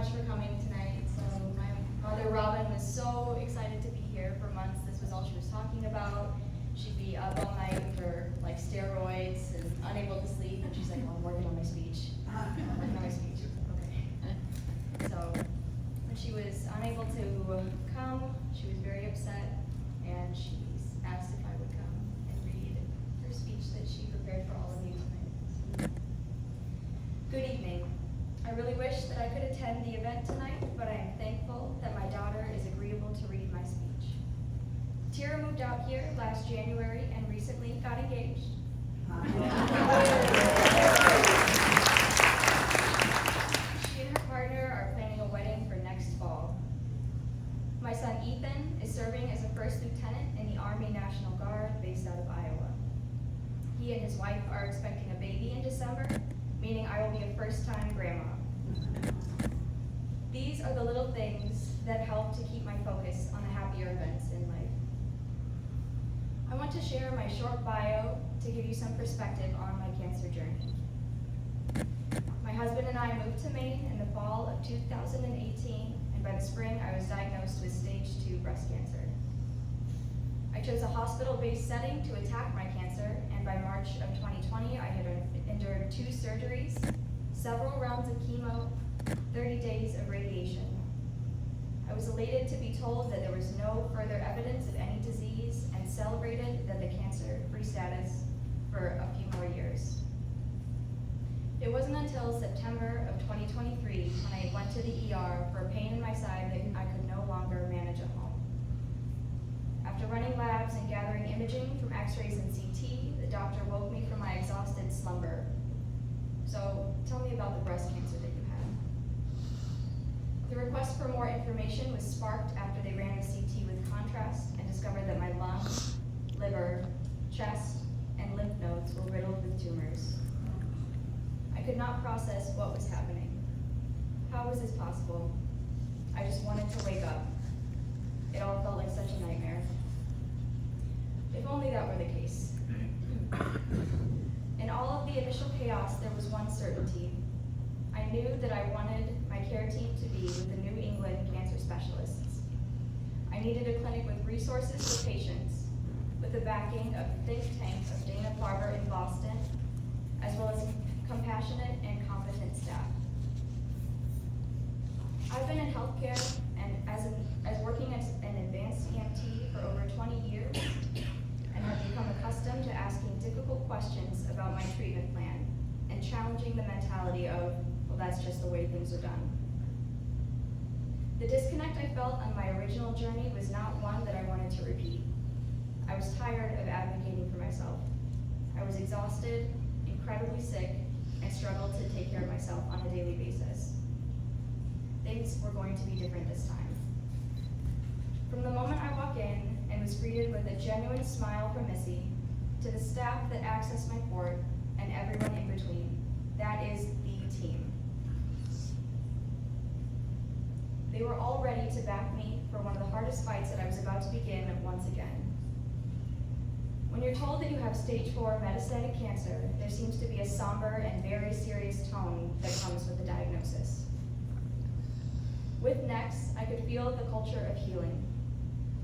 much for coming tonight. So my mother, Robin, was so excited to be here for months. This was all she was talking about. She'd be up all night for like steroids and unable to sleep. And she's like, well, I'm working on my speech. I'm working on my speech. Okay. So when she was unable to come, she was very upset. And she asked if I would come and read her speech that she prepared for all of you tonight. Good evening. I really wish that I could attend the event tonight, but I am thankful that my daughter is agreeable to read my speech. Tyra moved out here last January and recently got engaged. She and her partner are planning a wedding for next fall. My son Ethan is serving as a first lieutenant in the Army National Guard based out of Iowa. He and his wife are expecting a baby in December, meaning I will be a first-time grandma. These are the little things that help to keep my focus on the happier events in life. I want to share my short bio to give you some perspective on my cancer journey. My husband and I moved to Maine in the fall of 2018, and by the spring I was diagnosed with stage 2 breast cancer. I chose a hospital-based setting to attack my cancer, and by March of 2020 I had endured 2 surgeries, several rounds of chemo, 30 days of radiation. I was elated to be told that there was no further evidence of any disease and celebrated that the cancer-free status for a few more years. It wasn't until September of 2023 when I went to the ER for a pain in my side that I could no longer manage at home. After running labs and gathering imaging from x-rays and CT, the doctor woke me from my exhausted slumber. So tell me about the breast cancer that you had. The request for more information was sparked after they ran the CT with contrast and discovered that my lungs, liver, chest, and lymph nodes were riddled with tumors. I could not process what was happening. How was this possible? I just wanted to wake up. It all felt like such a nightmare. If only that were the case. In all of the initial chaos, there was one certainty. I knew that I wanted my care team to be with the New England cancer specialists. I needed a clinic with resources for patients, with the backing of the think tank of Dana-Farber in Boston, as well as compassionate and competent staff. I've been in healthcare and as working as an advanced EMT for over 20 years and have become accustomed to asking difficult questions about my treatment plan and challenging the mentality of, well, that's just the way things are done. The disconnect I felt on my original journey was not one that I wanted to repeat. I was tired of advocating for myself. I was exhausted, incredibly sick, and struggled to take care of myself on a daily basis. Things were going to be different this time. From the moment I walk in and was greeted with a genuine smile from Missy, to the staff that accessed my port, and everyone in between, that is the team. They were all ready to back me for one of the hardest fights that I was about to begin once again. When you're told that you have stage 4 metastatic cancer, there seems to be a somber and very serious tone that comes with the diagnosis. With Next, I could feel the culture of healing.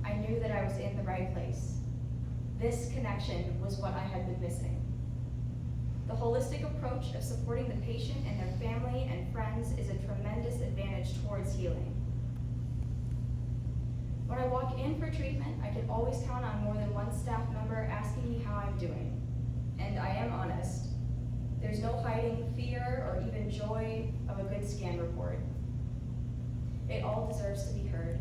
I knew that I was in the right place. This connection was what I had been missing. The holistic approach of supporting the patient and their family and friends is a tremendous advantage towards healing. When I walk in for treatment, I can always count on more than one staff member asking me how I'm doing. And I am honest. There's no hiding fear or even joy of a good scan report. It all deserves to be heard.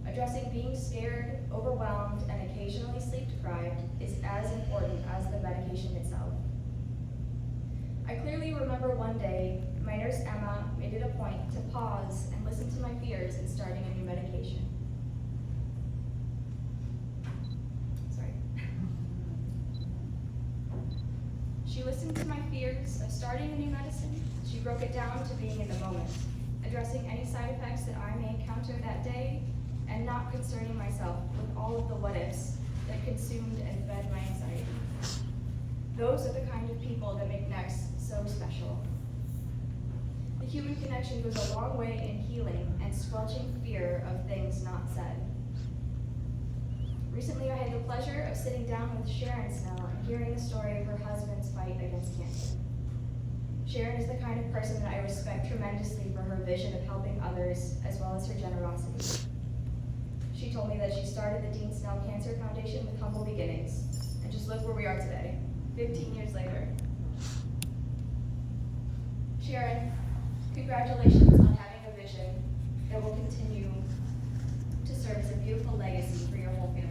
Addressing being scared, overwhelmed, and occasionally sleep-deprived is as important as the medication itself. I clearly remember one day, my nurse Emma made it a point to pause and listen to my fears in starting a new medication. Sorry. She listened to my fears of starting a new medicine. She broke it down to being in the moment, addressing any side effects that I may encounter that day, and not concerning myself with all of the what-ifs that consumed and fed my anxiety. Those are the kind of people that make Next so special. The human connection goes a long way in healing and squelching fear of things not said. Recently, I had the pleasure of sitting down with Sharon Snell and hearing the story of her husband's fight against cancer. Sharon is the kind of person that I respect tremendously for her vision of helping others as well as her generosity. She told me that she started the Dean Snell Cancer Foundation with humble beginnings, and just look where we are today, 15 years later. Sharon, congratulations on having a vision that will continue to serve as a beautiful legacy for your whole family.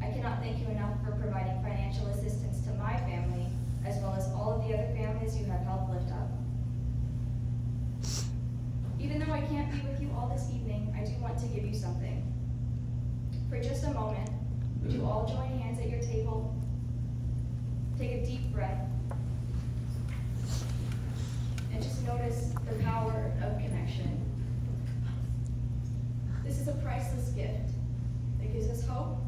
I cannot thank you enough for providing financial assistance to my family, as well as all of the other families you have helped lift up. Even though I can't be with you all this evening, I do want to give you something. For just a moment, would you all join hands at your table? Take a deep breath. And just notice the power of connection. This is a priceless gift that gives us hope,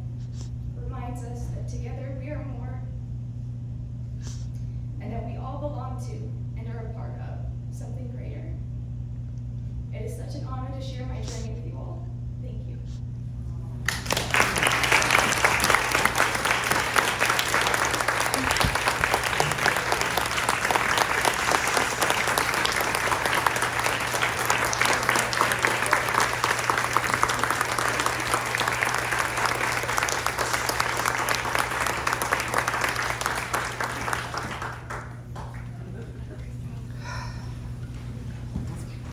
reminds us that together we are more, and that we all belong to and are a part of something greater. It is such an honor to share my journey with you.